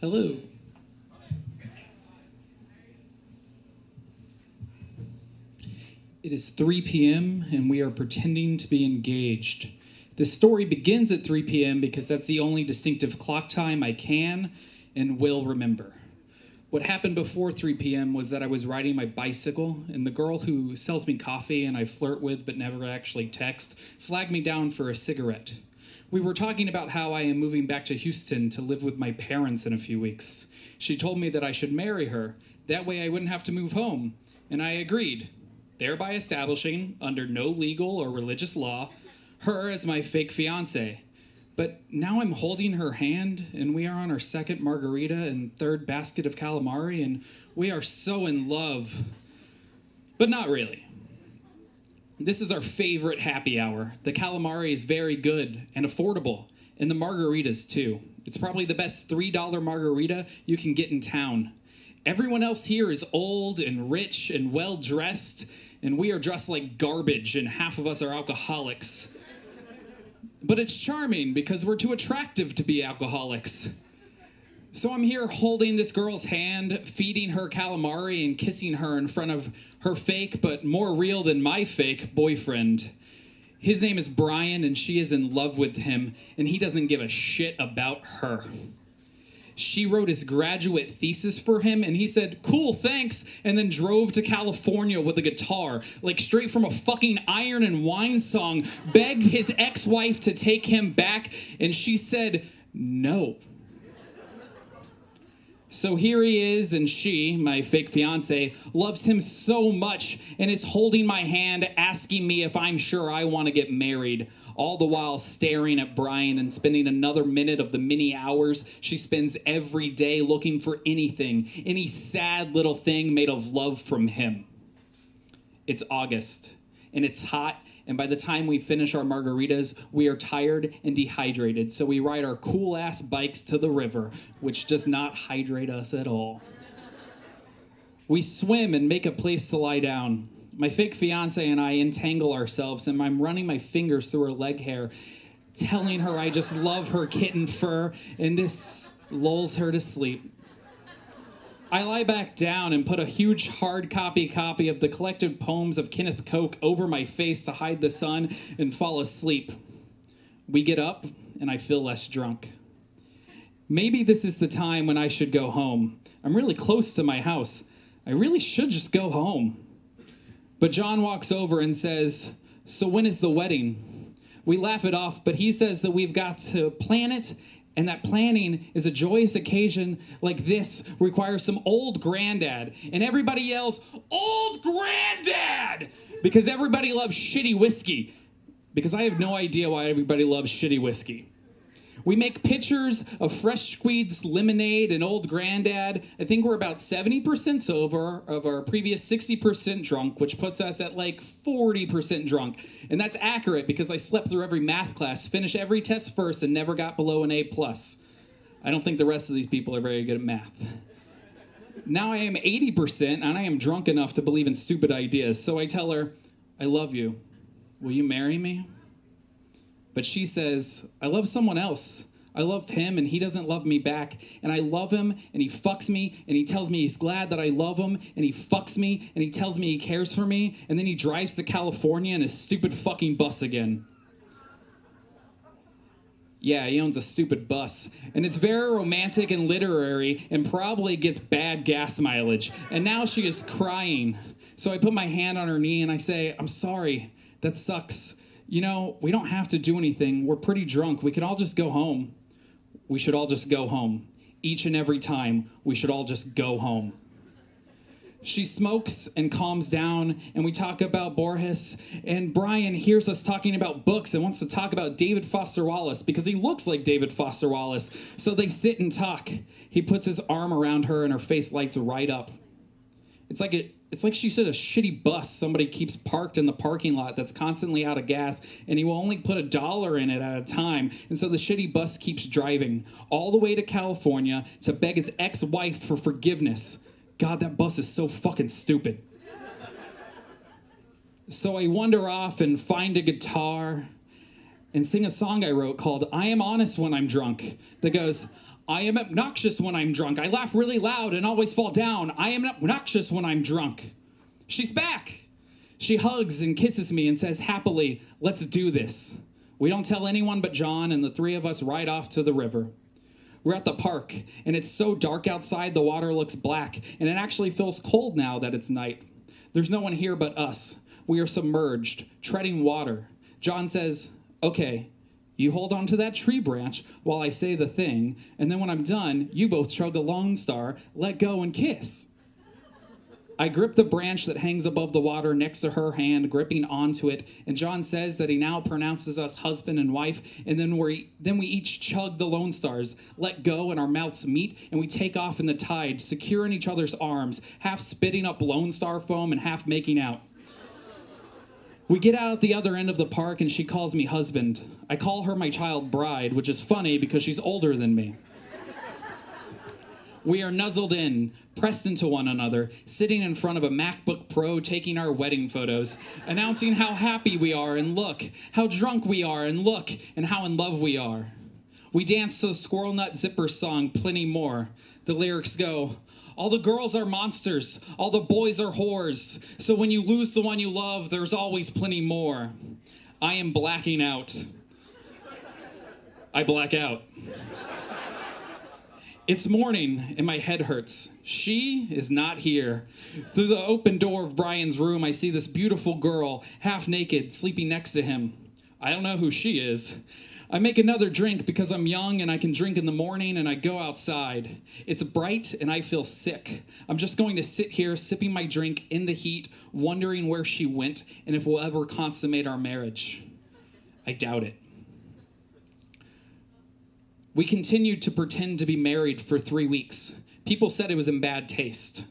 Hello. It is 3 p.m. and we are pretending to be engaged. This story begins at 3 p.m. because that's the only distinctive clock time I can and will remember. What happened before 3 p.m. was that I was riding my bicycle, and the girl who sells me coffee and I flirt with but never actually text flagged me down for a cigarette. We were talking about how I am moving back to Houston to live with my parents in a few weeks. She told me that I should marry her. That way I wouldn't have to move home. And I agreed, thereby establishing, under no legal or religious law, her as my fake fiancé. But now I'm holding her hand, and we are on our second margarita and third basket of calamari, and we are so in love. But not really. This is our favorite happy hour. The calamari is very good and affordable, and the margaritas too. It's probably the best $3 margarita you can get in town. Everyone else here is old and rich and well-dressed, and we are dressed like garbage, and half of us are alcoholics. But it's charming because we're too attractive to be alcoholics. So I'm here holding this girl's hand, feeding her calamari and kissing her in front of her fake, but more real than my fake, boyfriend. His name is Brian, and she is in love with him, and he doesn't give a shit about her. She wrote his graduate thesis for him, and he said, "Cool, thanks," and then drove to California with a guitar, like straight from a fucking Iron and Wine song, begged his ex-wife to take him back, and she said, no. So here he is, and she, my fake fiancé, loves him so much and is holding my hand, asking me if I'm sure I want to get married, all the while staring at Brian and spending another minute of the many hours she spends every day looking for anything, any sad little thing made of love from him. It's August, and it's hot, and by the time we finish our margaritas, we are tired and dehydrated, so we ride our cool-ass bikes to the river, which does not hydrate us at all. We swim and make a place to lie down. My fake fiance and I entangle ourselves, and I'm running my fingers through her leg hair, telling her I just love her kitten fur, and this lulls her to sleep. I lie back down and put a huge hard copy of the collected poems of Kenneth Koch over my face to hide the sun and fall asleep. We get up, and I feel less drunk. Maybe this is the time when I should go home. I'm really close to my house. I really should just go home. But John walks over and says, "So when is the wedding?" We laugh it off, but he says that we've got to plan it, and that planning is a joyous occasion like this requires some old granddad. And everybody yells, "Old granddad!" Because everybody loves shitty whiskey. Because I have no idea why everybody loves shitty whiskey. We make pitchers of fresh squeezed lemonade and old granddad. I think we're about 70% sober of our previous 60% drunk, which puts us at like 40% drunk. And that's accurate because I slept through every math class, finished every test first, and never got below an A+. I don't think the rest of these people are very good at math. Now I am 80%, and I am drunk enough to believe in stupid ideas. So I tell her, "I love you. Will you marry me?" But she says, "I love someone else. I love him, and he doesn't love me back. And I love him, and he fucks me, and he tells me he's glad that I love him, and he fucks me, and he tells me he cares for me, and then he drives to California in his stupid fucking bus again." Yeah, he owns a stupid bus. And it's very romantic and literary and probably gets bad gas mileage. And now she is crying. So I put my hand on her knee and I say, "I'm sorry. That sucks. You know, we don't have to do anything. We're pretty drunk. We can all just go home." We should all just go home. Each and every time, we should all just go home. She smokes and calms down, and we talk about Borges, and Brian hears us talking about books and wants to talk about David Foster Wallace because he looks like David Foster Wallace. So they sit and talk. He puts his arm around her, and her face lights right up. It's like she said a shitty bus somebody keeps parked in the parking lot that's constantly out of gas, and he will only put $1 in it at a time. And so the shitty bus keeps driving all the way to California to beg its ex-wife for forgiveness. God, that bus is so fucking stupid. So I wander off and find a guitar and sing a song I wrote called "I Am Honest When I'm Drunk," that goes, I am obnoxious when I'm drunk. I laugh really loud and always fall down. I am obnoxious when I'm drunk. She's back. She hugs and kisses me and says happily, let's do this. We don't tell anyone but John, and the three of us ride off to the river. We're at the park, and it's so dark outside the water looks black, and it actually feels cold now that it's night. There's no one here but us. We are submerged, treading water. John says, okay, you hold on to that tree branch while I say the thing, and then when I'm done, you both chug a Lone Star, let go, and kiss. I grip the branch that hangs above the water next to her hand, gripping onto it, and John says that he now pronounces us husband and wife, and then we each chug the Lone Stars, let go, and our mouths meet, and we take off in the tide, secure in each other's arms, half spitting up Lone Star foam and half making out. We get out at the other end of the park, and she calls me husband. I call her my child bride, which is funny because she's older than me. We are nuzzled in, pressed into one another, sitting in front of a MacBook Pro taking our wedding photos, announcing how happy we are and look, how drunk we are and look, and how in love we are. We dance to the Squirrel Nut Zipper song, Plenty More. The lyrics go, all the girls are monsters, all the boys are whores, so when you lose the one you love, there's always plenty more. I am blacking out. I black out. It's morning, and my head hurts. She is not here. Through the open door of Brian's room, I see this beautiful girl, half naked, sleeping next to him. I don't know who she is. I make another drink because I'm young and I can drink in the morning, and I go outside. It's bright, and I feel sick. I'm just going to sit here, sipping my drink in the heat, wondering where she went and if we'll ever consummate our marriage. I doubt it. We continued to pretend to be married for 3 weeks. People said it was in bad taste.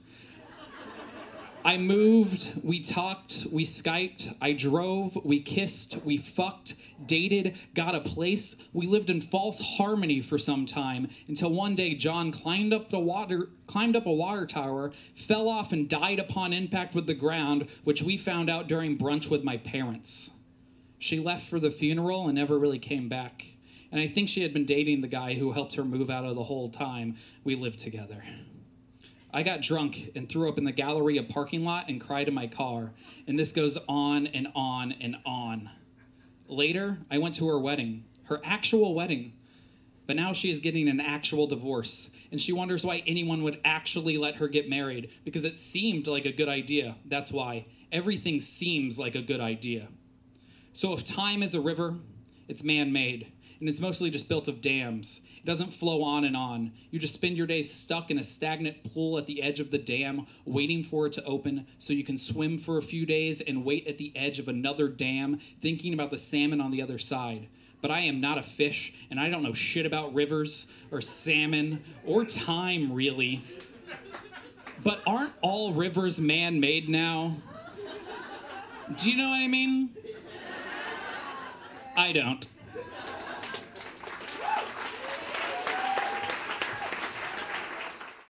I moved, we talked, we Skyped, I drove, we kissed, we fucked, dated, got a place. We lived in false harmony for some time until one day John climbed up a water tower, fell off and died upon impact with the ground, which we found out during brunch with my parents. She left for the funeral and never really came back. And I think she had been dating the guy who helped her move out of the whole time we lived together. I got drunk and threw up in the Galleria parking lot and cried in my car. And this goes on and on and on. Later, I went to her wedding, her actual wedding. But now she is getting an actual divorce. And she wonders why anyone would actually let her get married. Because it seemed like a good idea. That's why. Everything seems like a good idea. So if time is a river, it's man-made. And it's mostly just built of dams. It doesn't flow on and on. You just spend your days stuck in a stagnant pool at the edge of the dam, waiting for it to open so you can swim for a few days and wait at the edge of another dam, thinking about the salmon on the other side. But I am not a fish, and I don't know shit about rivers or salmon or time, really. But aren't all rivers man-made now? Do you know what I mean? I don't.